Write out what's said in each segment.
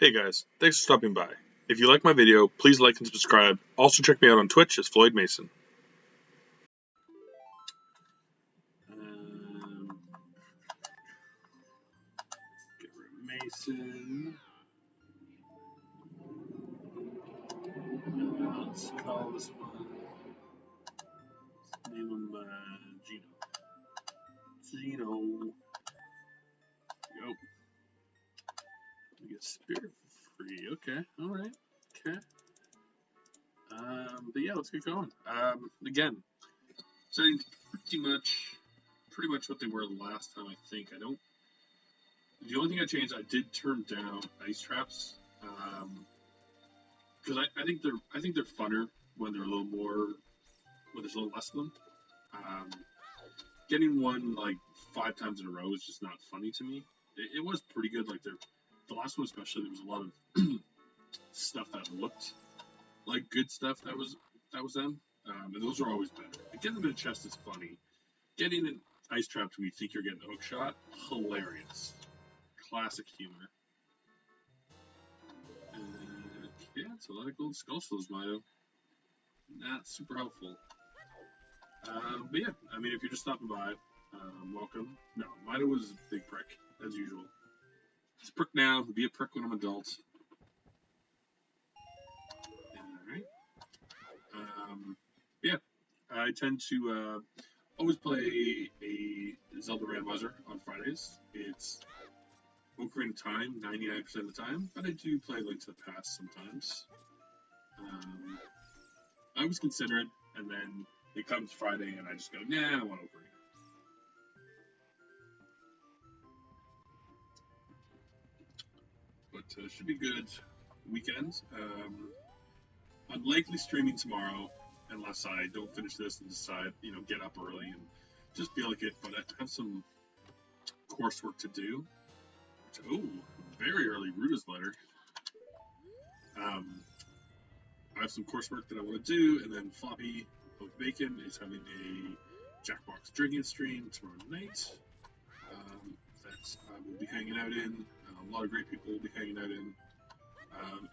Hey guys, thanks for stopping by. If you like my video, please like and subscribe. Also check me out on Twitch as Floyd Mason. Get rid of Mason. Let's call this one. Let's name him Gino. Gino. Yep. We get spirit for free. Okay. Alright. Okay. But yeah, let's get going. Again, settings pretty much what they were last time. I think the only thing I changed, I did turn down ice traps, because I think they're funner when they're a little more, when there's a little less of them. Getting one like 5 times in a row is just not funny to me. It was pretty good, like the last one especially. There was a lot of stuff that looked like good stuff that was them, and those are always better. Getting them in a chest is funny. Getting an ice trap when you think you're getting a hook shot, hilarious. Classic humor. Yeah, it's a lot of gold skull souls, Mito. Not super helpful. But yeah, I mean, if you're just stopping by, welcome. No, Mito was a big prick, as usual. He's a prick now, he'll be a prick when I'm adult. Alright. Yeah, I tend to always play a Zelda Randomizer on Fridays. It's Ocarina time 99% of the time, but I do play Link to the Past sometimes. I always consider it, and then it comes Friday, and I just go, nah, I want Ocarina. But it should be good weekend. I'm likely streaming tomorrow, unless I don't finish this and decide, get up early and just feel like it. But I have some coursework to do. Oh, very early Ruda's letter. I have some coursework that I want to do, and then Floppy of Bacon is having a Jackbox drinking stream tomorrow night that I will be hanging out in. A lot of great people will be hanging out in.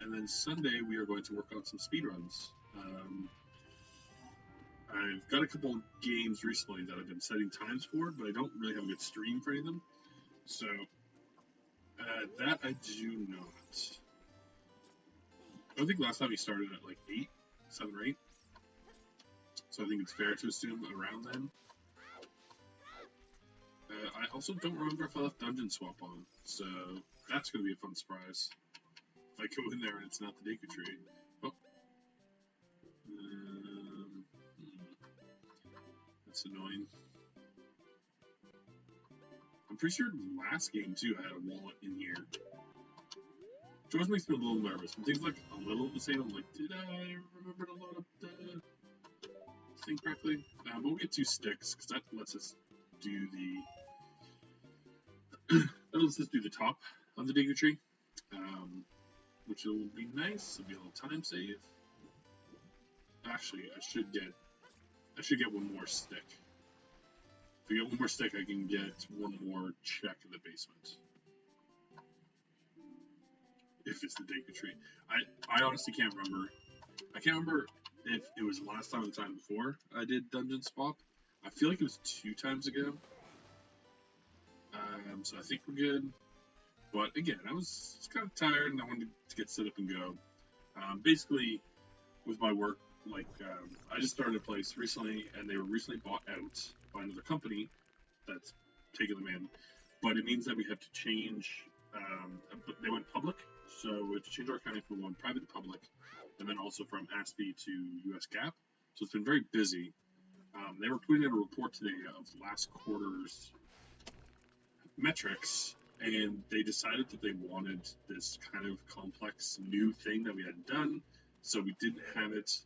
And then Sunday we are going to work on some speedruns. I've got a couple of games recently that I've been setting times for, but I don't really have a good stream for any of them. So, that I do not. I think last time he started at like 7 or 8. So I think it's fair to assume around then. I also don't remember if I left Dungeon Swap on, so that's going to be a fun surprise. If I go in there and it's not the Deku Tree. Oh. That's annoying. I'm pretty sure last game too I had a wallet in here. Which always makes me a little nervous. When things like a little the same, I'm like, did I remember to load up the thing correctly? But we'll get 2 sticks, because that lets us do the top of the Deku Tree. Which will be nice. It'll be a little time save. Actually, I should get 1 more stick. If I get 1 more stick, I can get 1 more check in the basement. If it's the Deku Tree. I honestly can't remember. I can't remember if it was last time or the time before I did Dungeon Swap. I feel like it was 2 times ago. So I think we're good. But again, I was kind of tired and I wanted to get set up and go. Basically, with my work, I just started a place recently, and they were recently bought out by another company that's taken them in. But it means that we have to change. They went public, so we have to change our accounting from going private to public, and then also from ASPE to US GAAP. So it's been very busy. They were putting out a report today of last quarter's metrics, and they decided that they wanted this kind of complex new thing that we hadn't done, so we didn't have it.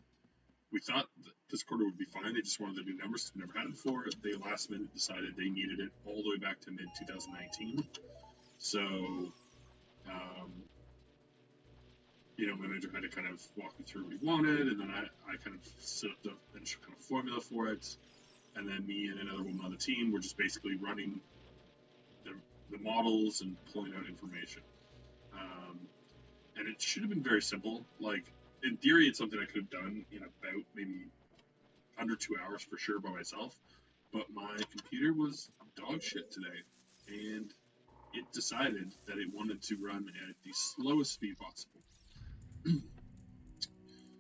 We thought that this quarter would be fine. They just wanted the new numbers. We've never had it before. They last minute decided they needed it all the way back to mid-2019. So, my manager had to kind of walk me through what we wanted, and then I kind of set up the initial kind of formula for it. And then me and another woman on the team were just basically running the models and pulling out information. and it should have been very simple. Like, in theory, it's something I could have done in about maybe under 2 hours for sure by myself. But my computer was dog shit today, and it decided that it wanted to run at the slowest speed possible.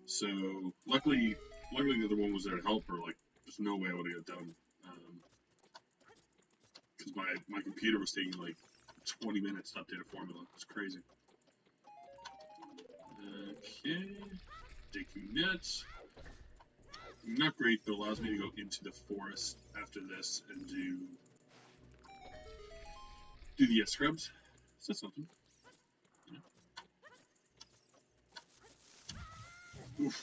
So luckily the other one was there to help her. Like, there's no way I would have got done, because my computer was taking like 20 minutes to update a formula. It's crazy. Okay, taking nuts. Not great, but allows me to go into the forest after this and do the scrubs. So that's something. Yeah. Oof.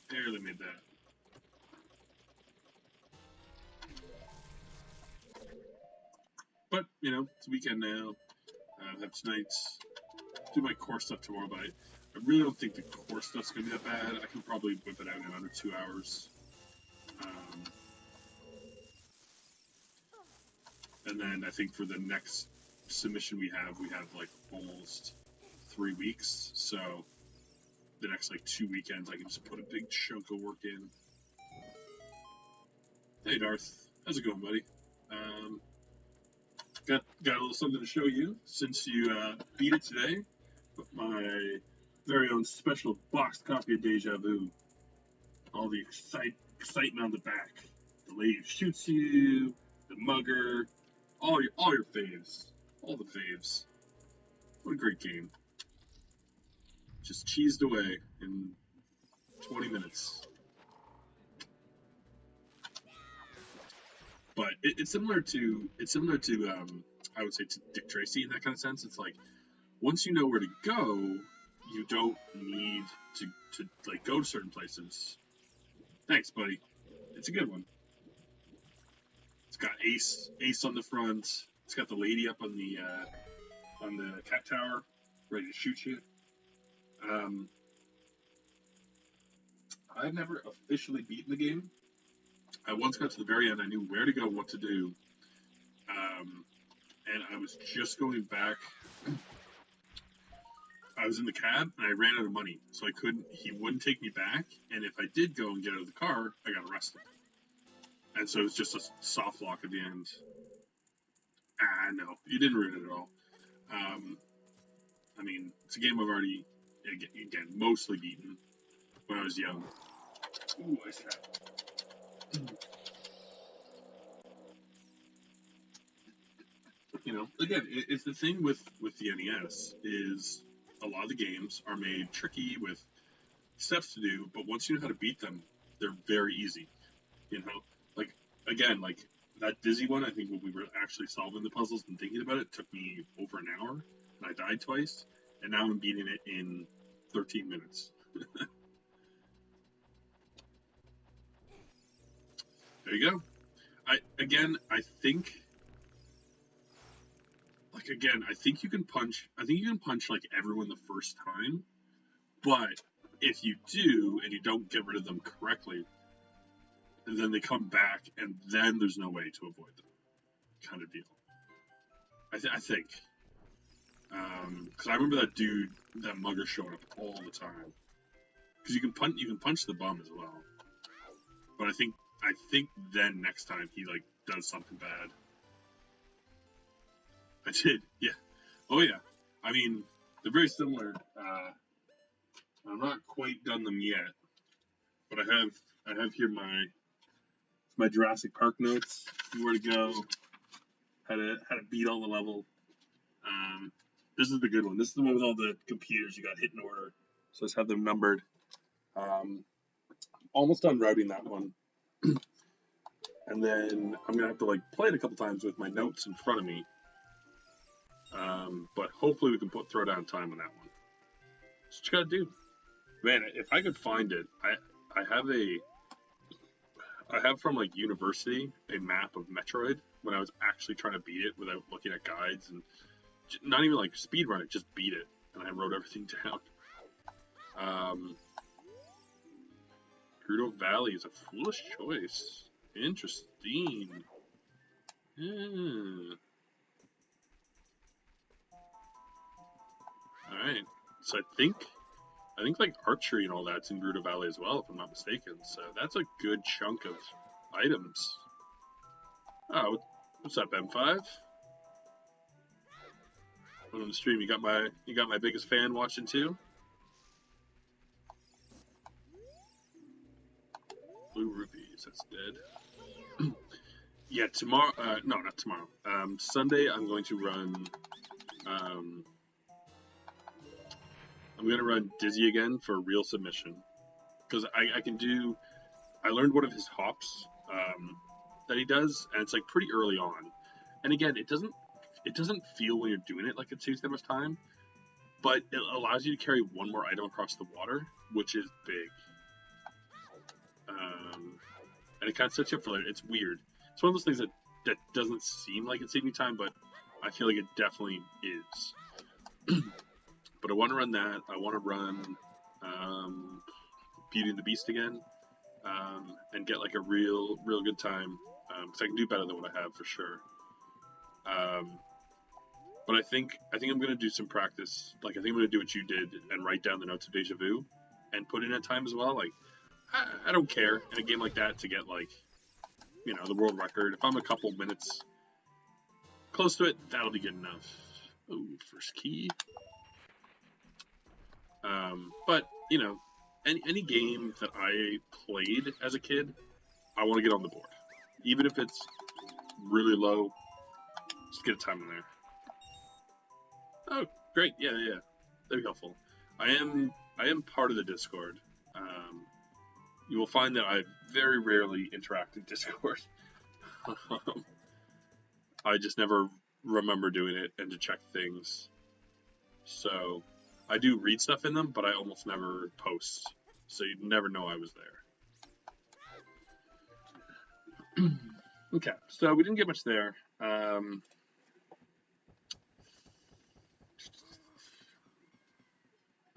Barely made that. But, you know, it's a weekend now. I have tonight's, do my core stuff tomorrow, but I really don't think the core stuff's going to be that bad. I can probably whip it out in under 2 hours. And then I think for the next submission we have like almost 3 weeks. So the next like 2 weekends, I can just put a big chunk of work in. Hey Darth, how's it going, buddy? Got a little something to show you since you beat it today. My very own special boxed copy of Deja Vu. All the excitement on the back. The lady who shoots you, the mugger, all your faves, all the faves. What a great game! Just cheesed away in 20 minutes. But it's similar to I would say to Dick Tracy in that kind of sense. It's like once you know where to go, you don't need to like go to certain places. Thanks, buddy. It's a good one. It's got Ace on the front. It's got the lady up on the cat tower, ready to shoot you. I've never officially beaten the game. I once got to the very end. I knew where to go, what to do, and I was just going back. I was in the cab and I ran out of money, so I couldn't. He wouldn't take me back, and if I did go and get out of the car, I got arrested. And so it was just a soft lock at the end. No, you didn't ruin it at all. I mean, it's a game I've already, again, mostly beaten when I was young. Ooh, I said. You know, again, it's the thing with the NES is a lot of the games are made tricky with steps to do, but once you know how to beat them, they're very easy. You know, like again, like that Dizzy one. I think when we were actually solving the puzzles and thinking about it, took me over an hour, and I died twice, and now I'm beating it in 13 minutes. There you go. I think I think you can punch. I think you can punch like everyone the first time, but if you do and you don't get rid of them correctly, then they come back, and then there's no way to avoid them, kind of deal. I think, because I remember that dude, that mugger, showing up all the time. Because you can punch the bum as well, but I think then next time he like does something bad. I did, yeah. Oh yeah. I mean, they're very similar. I'm not quite done them yet, but I have here my Jurassic Park notes. Where to go, how to beat all the level. This is the good one. This is the one with all the computers you got hit in order. So let's have them numbered. Almost done routing that one. And then I'm gonna have to like play it a couple times with my notes in front of me. But hopefully we can throw down time on that one. That's what you gotta do. Man, if I could find it, I have from like university a map of Metroid when I was actually trying to beat it without looking at guides and not even like speed run it, just beat it, and I wrote everything down. Gerudo Valley is a foolish choice. Interesting. Yeah. right. So I think like archery and all that's in Gerudo Valley as well, if I'm not mistaken. So that's a good chunk of items. Oh, what's up, M5? On the stream, you got my biggest fan watching too. Blue rupees, that's dead. Yeah, tomorrow. No, not tomorrow. Sunday, I'm going to run. I'm going to run Dizzy again for real submission because I can do. I learned one of his hops that he does, and it's like pretty early on. And again, it doesn't feel when you're doing it like it takes that much time, but it allows you to carry one more item across the water, which is big. And it kind of sets you up for later. It's weird. It's one of those things that doesn't seem like it's saving time, but I feel like it definitely is. But I want to run that. I want to run Beauty and the Beast again, and get like a real good time, because I can do better than what I have for sure. But I think I'm gonna do some practice. Like I think I'm gonna do what you did and write down the notes of Deja Vu, and put in a time as well. Like I don't care in a game like that to get like, you know, the world record. If I'm a couple minutes close to it, that'll be good enough. Ooh, first key. But you know, any game that I played as a kid, I want to get on the board, even if it's really low. Just get a time in there. Oh, great! Yeah, that'd be helpful. I am part of the Discord. You will find that I very rarely interact in Discord. I just never remember doing it and to check things. So I do read stuff in them, but I almost never post. So you'd never know I was there. Okay, so we didn't get much there.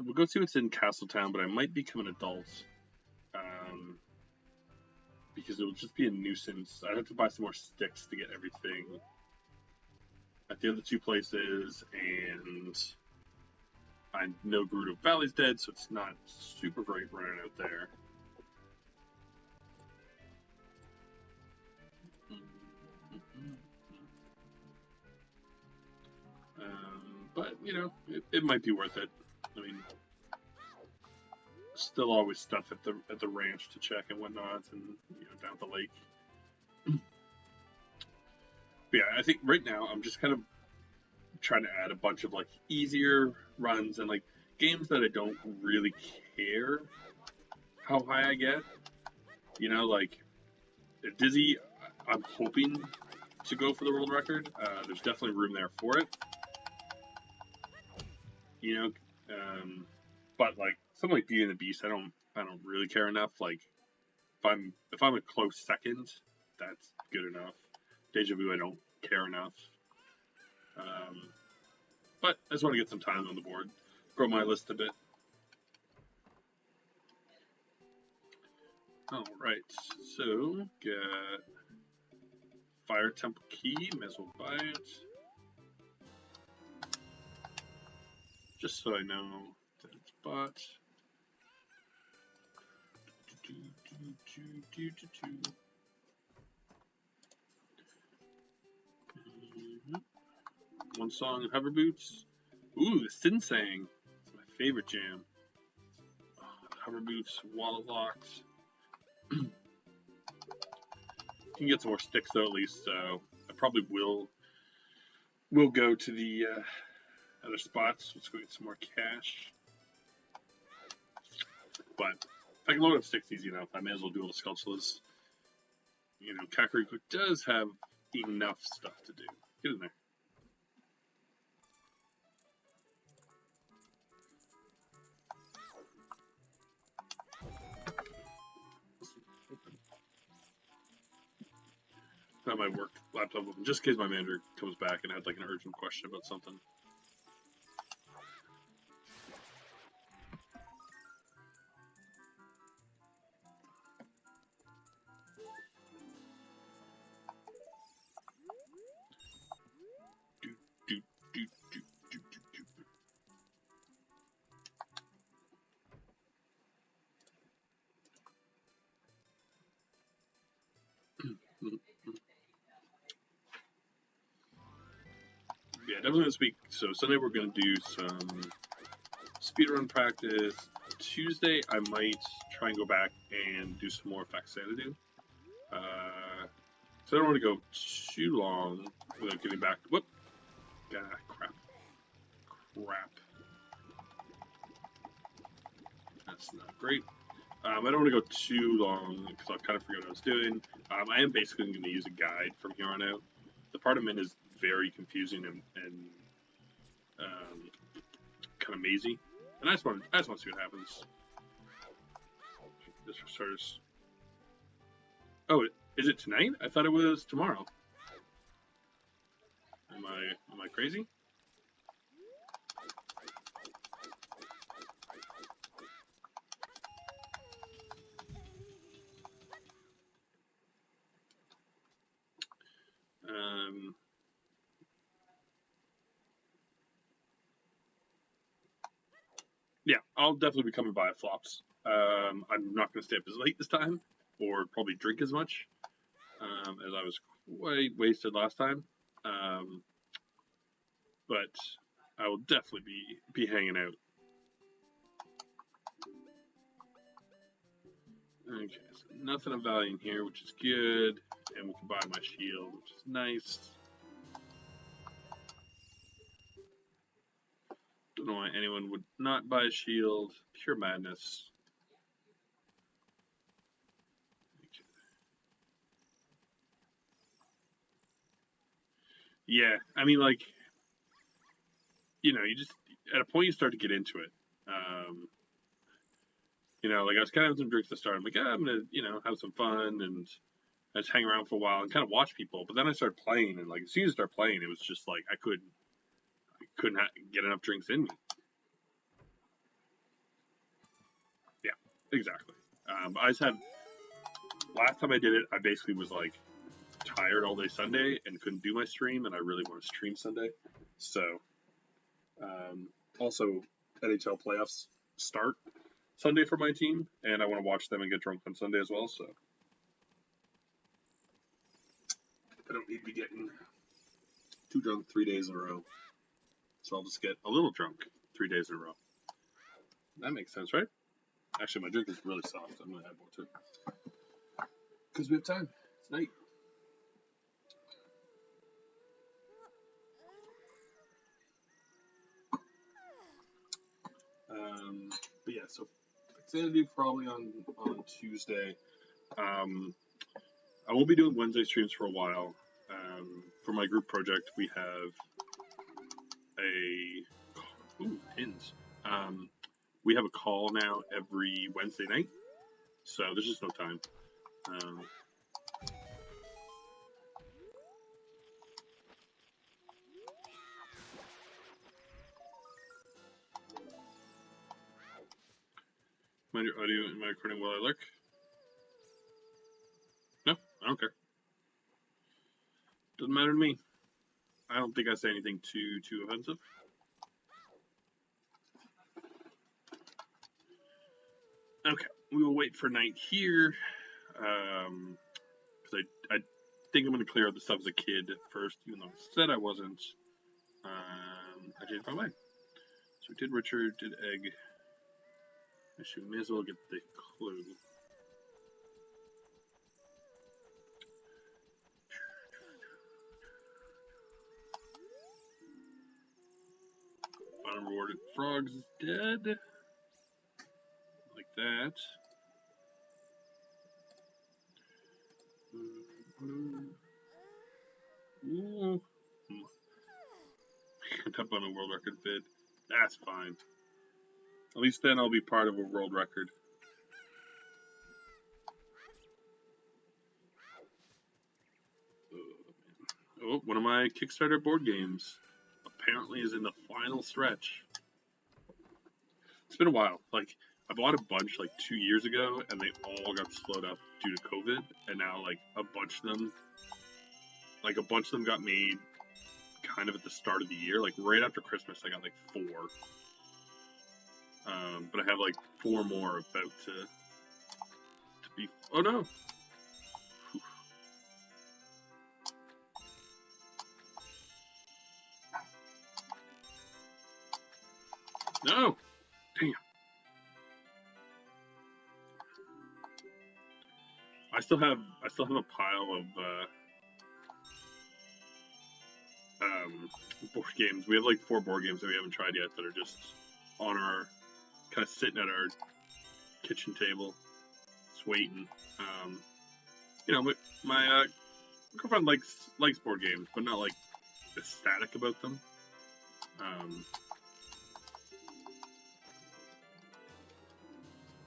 We'll go see what's in Castletown, but I might become an adult. Because it will just be a nuisance. I'd have to buy some more sticks to get everything at the other two places, and I know Gerudo Valley's dead, so it's not super great running out there. But, you know, it might be worth it. I mean, still always stuff at the ranch to check and whatnot, and, you know, down at the lake. But yeah, I think right now I'm just kind of trying to add a bunch of like easier runs and like games that I don't really care how high I get. You know, like Dizzy, I'm hoping to go for the world record. There's definitely room there for it. You know, but like something like Beauty and the Beast, I don't really care enough. Like if I'm a close second, that's good enough. Deja Vu, I don't care enough. But I just want to get some time on the board, grow my list a bit. All right, so get Fire Temple Key. May as well buy it, just so I know that it's bought. One song, Hover Boots. Ooh, the Sinsang. It's my favorite jam. Hover Boots, Wallet Locks. You can get some more sticks though, at least. So I probably will go to the other spots. Let's go get some more cash. But if I can load up sticks easy enough, I may as well do all the Skulltulas. You know, Kakariko does have enough stuff to do. Get in there. Have my work laptop open just in case my manager comes back and had like an urgent question about something. Yeah, definitely this week. So Sunday we're gonna do some speedrun practice. Tuesday I might try and go back and do some more Keysanity. So I don't want to go too long without getting back. Whoop! Ah, crap. That's not great. I don't want to go too long because I'll kind of forget what I was doing. I am basically going to use a guide from here on out. The part I'm in is very confusing and kind of mazy, and I just want to see what happens. This for starters. Oh, is it tonight? I thought it was tomorrow. Am I crazy? Yeah, I'll definitely be coming by at flops. I'm not going to stay up as late this time, or probably drink as much, as I was quite wasted last time. But I will definitely be hanging out. Okay, so nothing of value in here, which is good, and we can buy my shield, which is nice. Don't know why anyone would not buy a shield. Pure madness. Okay. Yeah, I mean, like, you know, you just at a point you start to get into it. You know, like I was kind of having some drinks at the start. I'm like, I'm gonna, you know, have some fun and I just hang around for a while and kind of watch people. But then I started playing, and like as soon as I started playing, it was just like I couldn't get enough drinks in me. Yeah, exactly. I just had last time I did it, I basically was like tired all day Sunday and couldn't do my stream, and I really want to stream Sunday. So, also NHL playoffs start Sunday for my team, and I want to watch them and get drunk on Sunday as well. So I don't need to be getting too drunk 3 days in a row. So I'll just get a little drunk 3 days in a row. That makes sense, right? Actually, my drink is really soft. I'm gonna add more to it because we have time. It's night. But yeah, so Keysanity probably on Tuesday. I won't be doing Wednesday streams for a while. For my group project, we have pins. We have a call now every Wednesday night, so there's just no time. Mind your audio and my recording while I lurk? No, I don't care. Doesn't matter to me. I don't think I say anything too offensive. Okay, we will wait for night here. Because I think I'm going to clear out the stuff as a kid first, even though I said I wasn't. I changed my mind. So we did Richard, did Egg. Actually, we may as well get the clue. Final rewarded frogs is dead. Like that. Ooh. Up on a world record bid. That's fine. At least then I'll be part of a world record. Oh, one of my Kickstarter board games apparently is in the final stretch. It's been a while. Like, I bought a bunch like 2 years ago, and they all got slowed up due to COVID, and now like a bunch of them got made kind of at the start of the year, like right after Christmas. I got like 4, but I have like 4 more about to be. Oh no! Whew. No! Damn. I still have a pile of board games. We have like 4 board games that we haven't tried yet that are just on our kind of sitting at our kitchen table, just waiting. You know, my girlfriend likes board games, but not like ecstatic about them.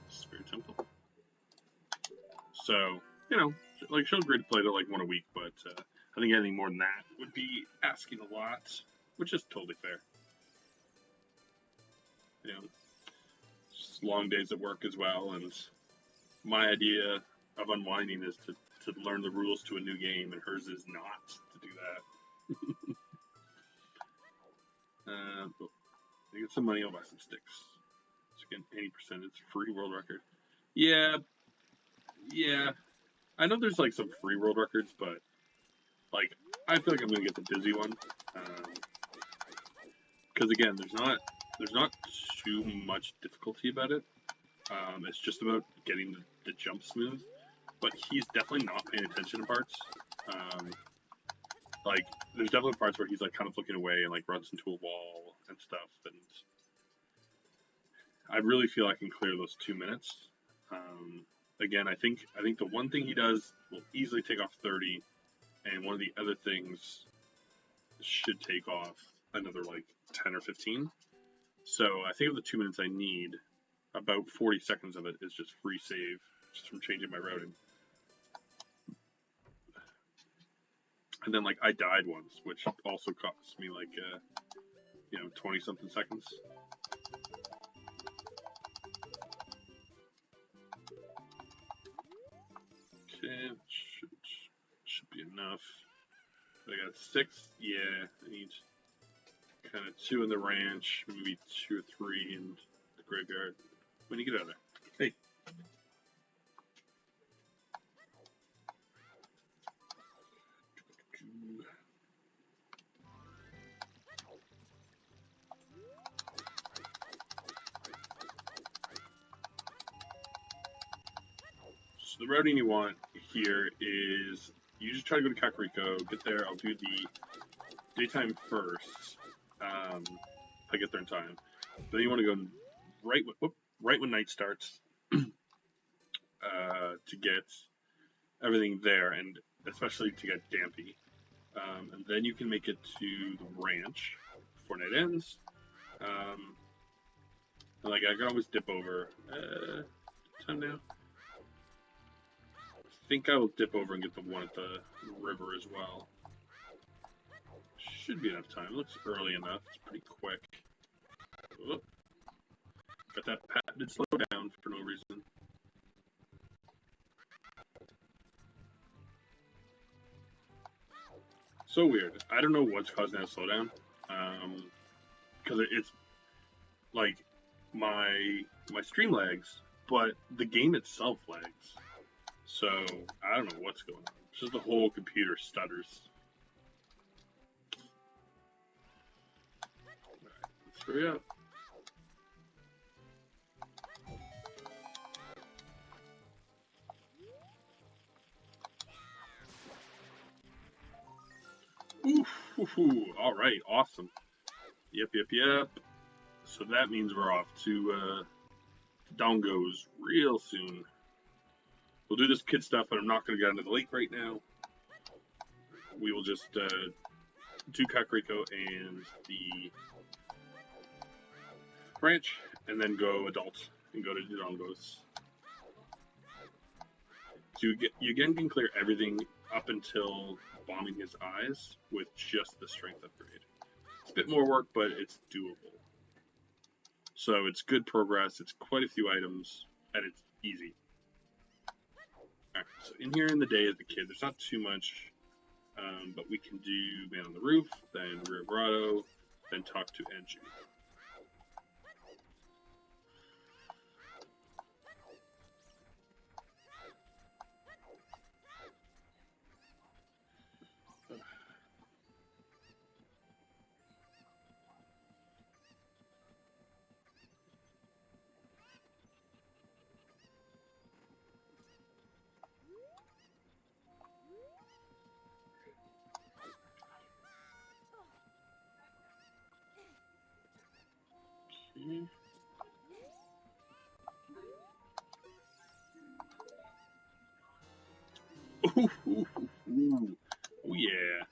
Spirit Temple. So, you know, like she'll agree to play it like 1 a week, but I think anything more than that would be asking a lot, which is totally fair. You know, just long days at work as well, and my idea of unwinding is to learn the rules to a new game, and hers is not to do that. But I get some money, I'll buy some sticks. So again, 80% free world record. Yeah. I know there's like some free world records, but like I feel like I'm gonna get the dizzy one. Because again, there's not too much difficulty about it. It's just about getting the jump smooth. But he's definitely not paying attention to parts. Like there's definitely parts where he's like kind of looking away and like runs into a wall and stuff. And I really feel I can clear those 2 minutes. Again, I think the one thing he does will easily take off 30, and one of the other things should take off another like 10 or 15. So I think of the 2 minutes I need, about 40 seconds of it is just free save, just from changing my routing. And then like I died once, which also cost me like 20 something seconds. Okay, should be enough. I got 6. Yeah, I need kind of 2 in the ranch, maybe 2 or 3 in the graveyard. When you get out of there. Hey. So the routing you want here is you just try to go to Kakariko, get there. I'll do the daytime first. If I get there in time. Then you want to go right when night starts to get everything there, and especially to get Dampy. And then you can make it to the ranch before night ends. And like I can always dip over. Time now. I think I will dip over and get the one at the river as well. Should be enough time. It looks early enough. It's pretty quick. Oh. Got that patented slow down for no reason. So weird. I don't know what's causing that slowdown. Because it's like my stream lags, but the game itself lags. So I don't know what's going on. It's just the whole computer stutters. Alright, let's hurry up. All right, awesome. Yep. So that means we're off to Dongos real soon. We'll do this kid stuff, but I'm not going to get into the lake right now. We will just do Kakariko and the ranch, and then go adult and go to Dongos. So you again can clear everything up until bombing his eyes with just the strength upgrade. It's a bit more work, but it's doable. So it's good progress, it's quite a few items, and it's easy. Alright, so in here in the day as a kid, there's not too much, but we can do Man on the Roof, then Rio Grotto, then talk to Enju. Okay. Ooh, ooh, ooh. Oh yeah,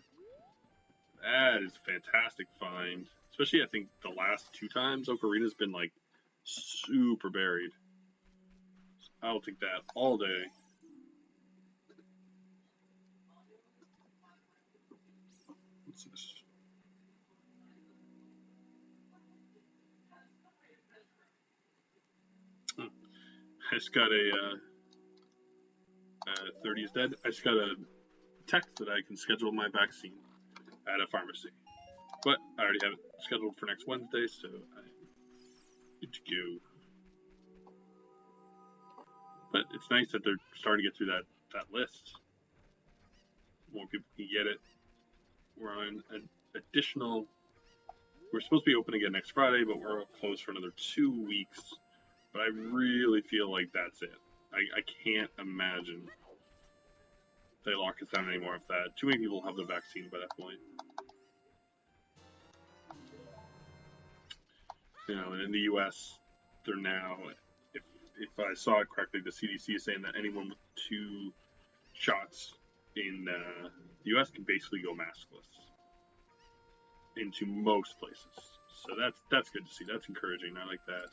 that is a fantastic find. Especially, I think the last 2 times Ocarina's been like super buried. I'll take that all day. What's this? I just got a 30 is dead. I just got a text that I can schedule my vaccine at a pharmacy. But I already have it scheduled for next Wednesday, so I'm good to go. But it's nice that they're starting to get through that list. More people can get it. We're on an additional. We're supposed to be open again next Friday, but we're closed for another 2 weeks. But I really feel like that's it. I can't imagine they lock us down anymore if that. Too many people have the vaccine by that point. You know, in the U.S., they're now, if I saw it correctly, the CDC is saying that anyone with 2 shots in the U.S. can basically go maskless into most places. So that's good to see. That's encouraging. I like that.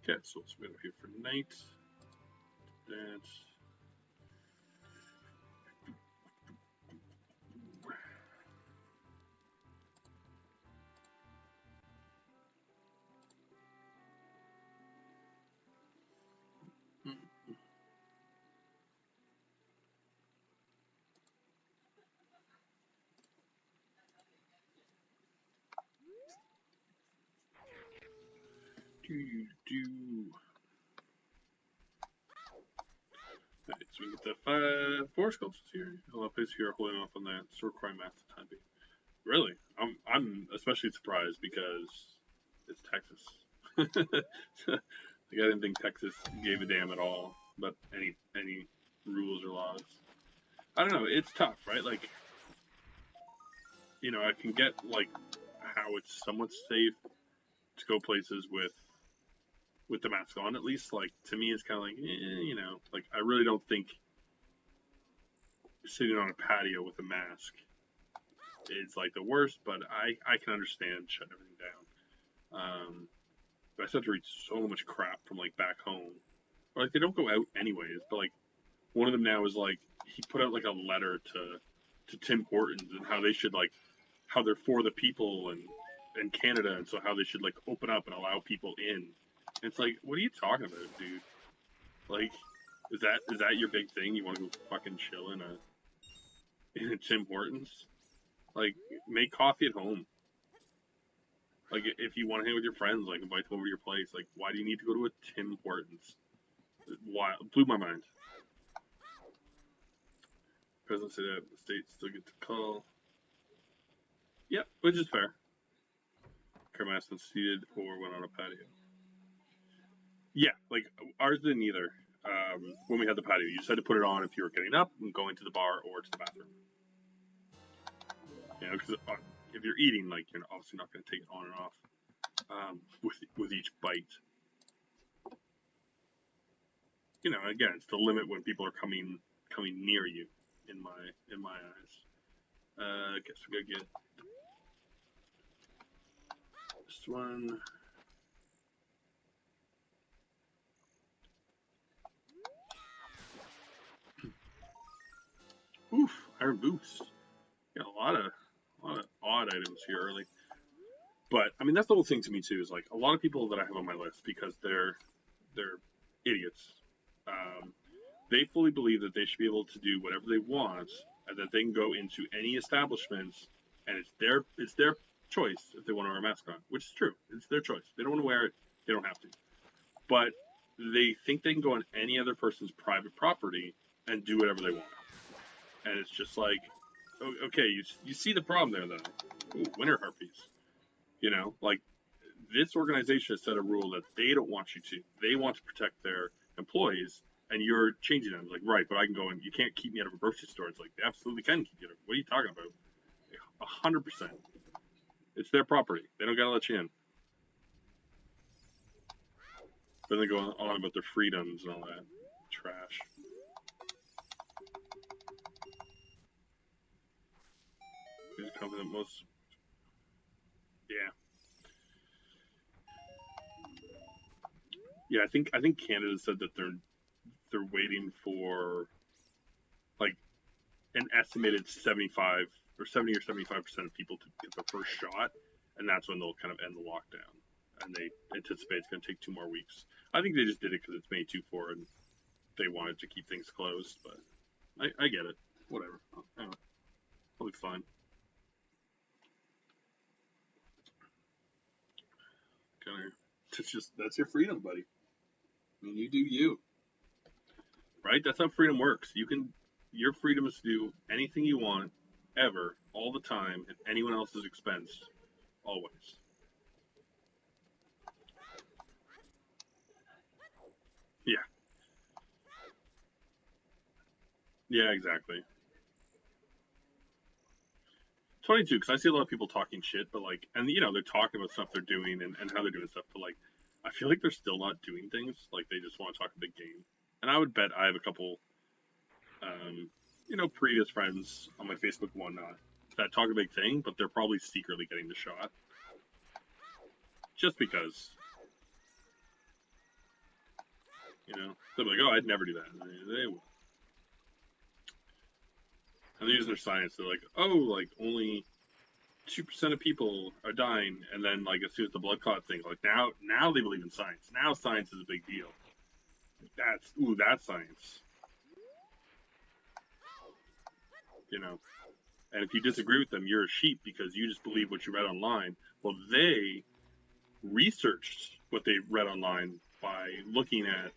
Okay, so let's wait here for night. That. Alright, so we get the 4 sculptures here. I'll place here holding off on that sword cry math time being. Really? I'm especially surprised because it's Texas. Like I didn't think Texas gave a damn at all about any rules or laws. I don't know, it's tough, right? Like, you know, I can get like how it's somewhat safe to go places with the mask on, at least. Like, to me it's kinda like, you know, like I really don't think sitting on a patio with a mask is like the worst, but I can understand shutting everything down. But I still have to read so much crap from like back home. Or like they don't go out anyways, but like one of them now is like he put out like a letter to Tim Hortons and how they should like how they're for the people and Canada, and so how they should like open up and allow people in. And it's like, what are you talking about, dude? Like, is that your big thing? You want to go fucking chill in a Tim Hortons? Like, make coffee at home. Like, if you want to hang with your friends, like, invite them over to your place. Like, why do you need to go to a Tim Hortons? Why? Blew my mind. President said that the state still gets a call. Yep, which is fair. Kermass seated or went on a patio. Yeah, like, ours didn't either. When we had the patio, you just had to put it on if you were getting up and going to the bar or to the bathroom. You know, because if you're eating, like, you're obviously not going to take it on and off with each bite. You know, again, it's the limit when people are coming near you. In my eyes, I guess we gotta get this one. Oof, iron boots. Got a lot of odd items here early. But I mean, that's the whole thing to me too. Is like a lot of people that I have on my list because they're idiots. Um, they fully believe that they should be able to do whatever they want, and that they can go into any establishments, and it's their choice if they want to wear a mask on, which is true. It's their choice. They don't want to wear it. They don't have to. But they think they can go on any other person's private property and do whatever they want. And it's just like, okay, you see the problem there, though. Ooh, winter herpes. You know, like, this organization has set a rule that they don't want you to. They want to protect their employees, and you're changing them. Like, right, but I can go and you can't keep me out of a grocery store. It's like, they absolutely can keep you out of. What are you talking about? 100%. It's their property. They don't gotta let you in. But then they go on about their freedoms and all that trash. Who's the company that most? Yeah. Yeah, I think Canada said that they're waiting for like an estimated 75 or 70 or 75% of people to get their first shot, and that's when they'll kind of end the lockdown. And they anticipate it's going to take 2 more weeks. I think they just did it because it's May 2/4 and they wanted to keep things closed, but I get it. Whatever. I'll be fine. That's your freedom, buddy. I mean, you do you. Right? That's how freedom works. Your freedom is to do anything you want, ever, all the time, at anyone else's expense, always. Yeah. Yeah, exactly. It's funny too, because I see a lot of people talking shit, but like, and they're talking about stuff they're doing and how they're doing stuff, but like, I feel like they're still not doing things. Like, they just want to talk a big game. And I would bet I have a couple, previous friends on my Facebook and whatnot that talk a big thing, but they're probably secretly getting the shot. Just because, they're like, oh, I'd never do that. They will. And they're using their science. They're like, oh, like, only 2% of people are dying, and then like as soon as the blood clot thing, like now they believe in science. Now science is a big deal. That's science. And if you disagree with them, you're a sheep because you just believe what you read online. Well, they researched what they read online by looking at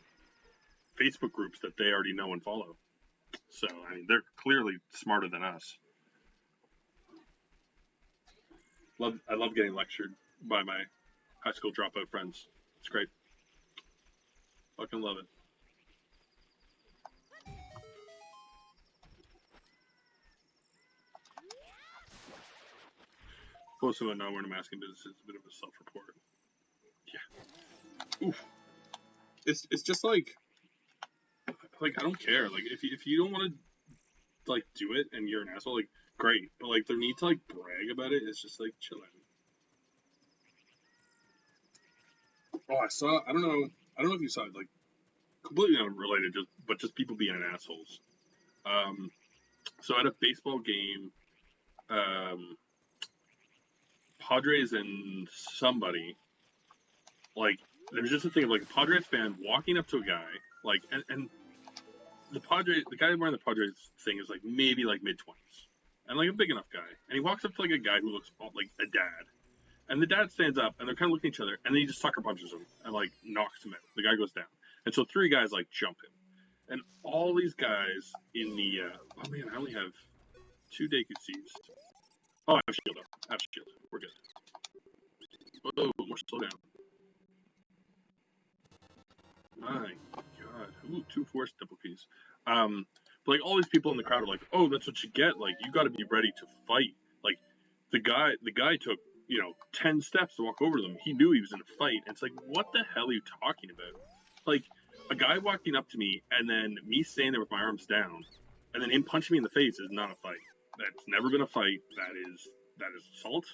Facebook groups that they already know and follow. So I mean, they're clearly smarter than us. I love getting lectured by my high school dropout friends. It's great. Fucking love it. Most of them not wearing a mask in business is a bit of a self-report. Yeah. Oof. It's just like I don't care. Like if you don't want to like do it and you're an asshole, like great. But like the need to like brag about it, it's just like chill out. Oh, I don't know if you saw it, like completely unrelated, just people being assholes. So at a baseball game, Padres and somebody, like, there's just a thing of like a Padres fan walking up to a guy, like, and the guy wearing the Padres thing is like maybe like mid-20s, and like a big enough guy, and he walks up to like a guy who looks like a dad, and the dad stands up, and they're kind of looking at each other, and then he just sucker punches him and like knocks him out. The guy goes down, and so 3 guys like jump him, and all these guys in the oh man, I only have 2 Deku seeds. Oh, I have shield up. I have shield. We're good. Whoa, more slowdown. My God. Ooh, 2 force double keys. But like all these people in the crowd are like, oh, that's what you get. Like you got to be ready to fight. Like the guy took 10 steps to walk over to them. He knew he was in a fight. And it's like, what the hell are you talking about? Like a guy walking up to me and then me staying there with my arms down, and then him punching me in the face is not a fight. That's never been a fight. That is assault.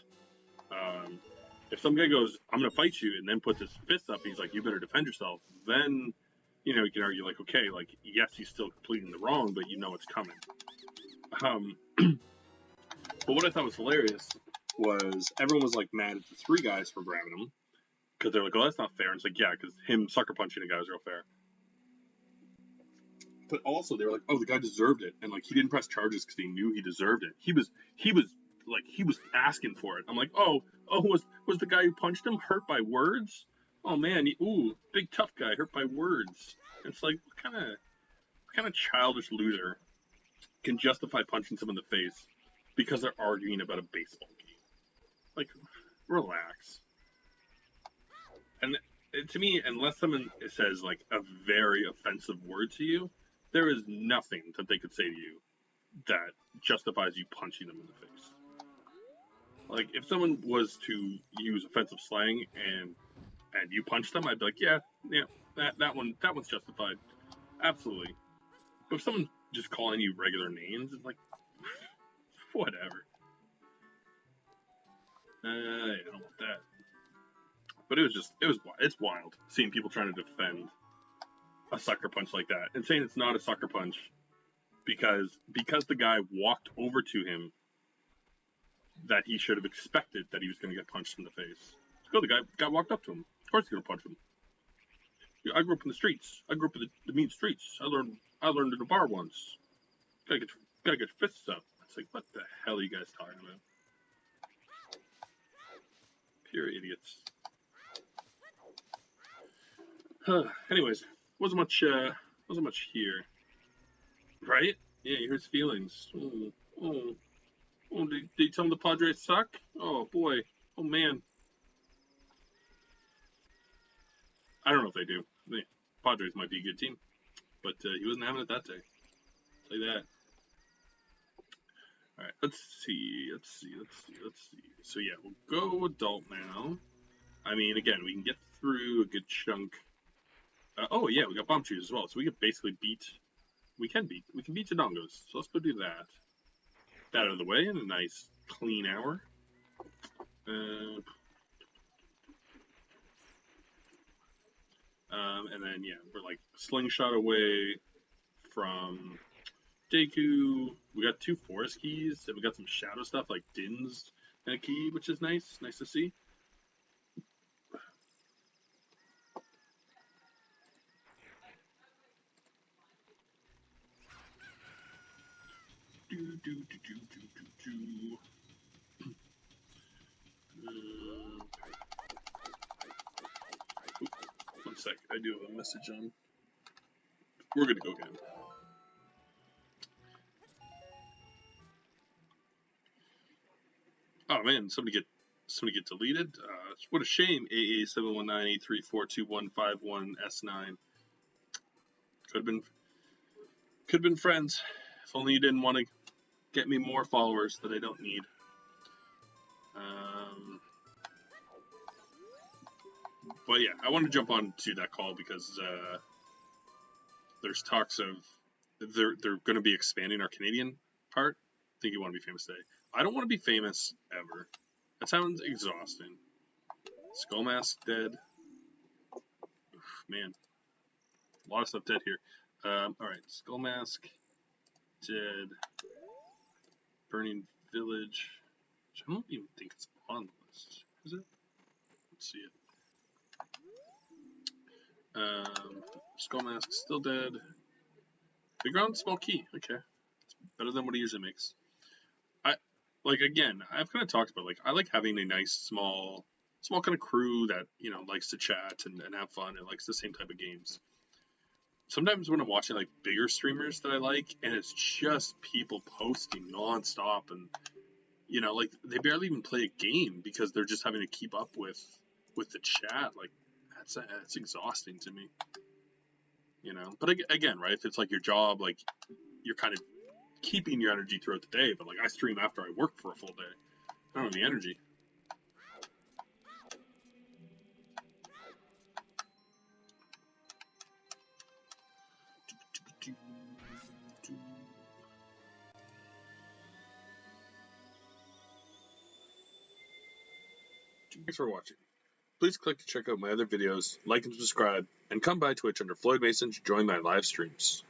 If some guy goes, I'm going to fight you, and then puts his fist up, and he's like, you better defend yourself, then, you can argue, like, okay, like, yes, he's still completing the wrong, but you know it's coming. But what I thought was hilarious was everyone was, like, mad at the 3 guys for grabbing him, because they're like, oh, that's not fair. And it's like, yeah, because him sucker punching a guy was real fair. But also, they were like, oh, the guy deserved it, and, like, he didn't press charges because he knew he deserved it. He was asking for it. I'm like, oh, was the guy who punched him hurt by words? Oh man, big tough guy hurt by words. It's like, what kind of childish loser can justify punching someone in the face because they're arguing about a baseball game? Like, relax. And to me, unless someone says like a very offensive word to you, there is nothing that they could say to you that justifies you punching them in the face. Like if someone was to use offensive slang and you punch them, I'd be like, yeah, that one's justified, absolutely. But if someone's just calling you regular names, it's like, whatever. I don't want that. But it's wild seeing people trying to defend a sucker punch like that and saying it's not a sucker punch because the guy walked over to him, that he should have expected that he was going to get punched in the face. So the guy walked up to him. Of course he's going to punch him. I grew up in the streets. I grew up in the mean streets. I learned in a bar once. Gotta get your fists up. It's like, what the hell are you guys talking about? Pure idiots. Anyways, wasn't much here, right? Yeah, he hurts feelings. Did you tell him the Padres suck? Oh boy. Oh man. I don't know if they do. The Padres might be a good team, but he wasn't having it that day. I'll tell you that. All right, let's see. So yeah, we'll go adult now. I mean, again, we can get through a good chunk. Oh yeah, we got bomb trees as well, so we can basically beat. We can beat Tadongos. So let's go do that. That out of the way in a nice clean hour. And then yeah, we're like slingshot away from Deku. We got 2 forest keys, and we got some shadow stuff like Din's and a key, which is nice. Nice to see. One sec, I do have a message on. We're gonna go again. Oh man, somebody get deleted. What a shame. AA71983425151S9. Could have been friends. If only you didn't want to get me more followers that I don't need. But yeah, I want to jump on to that call because there's talks of they're going to be expanding our Canadian part. I think you want to be famous today. I don't want to be famous ever. That sounds exhausting. Skullmask dead. Oof, man, a lot of stuff dead here. All right, Skullmask dead. Burning Village, which I don't even think it's on the list. Is it? Let's see it. Skullmask still dead. Big round, small key. Okay, it's better than what he usually makes. Again, I've kind of talked about I like having a nice small kind of crew that likes to chat and have fun and likes the same type of games. Sometimes when I'm watching bigger streamers that I like, and it's just people posting nonstop, and they barely even play a game because they're just having to keep up with the chat. That's exhausting to me. But again, right? If it's your job, you're kind of keeping your energy throughout the day. But I stream after I work for a full day. I don't have the energy. Thanks for watching. Please click to check out my other videos, like and subscribe, and come by Twitch under Floyd Mason to join my live streams.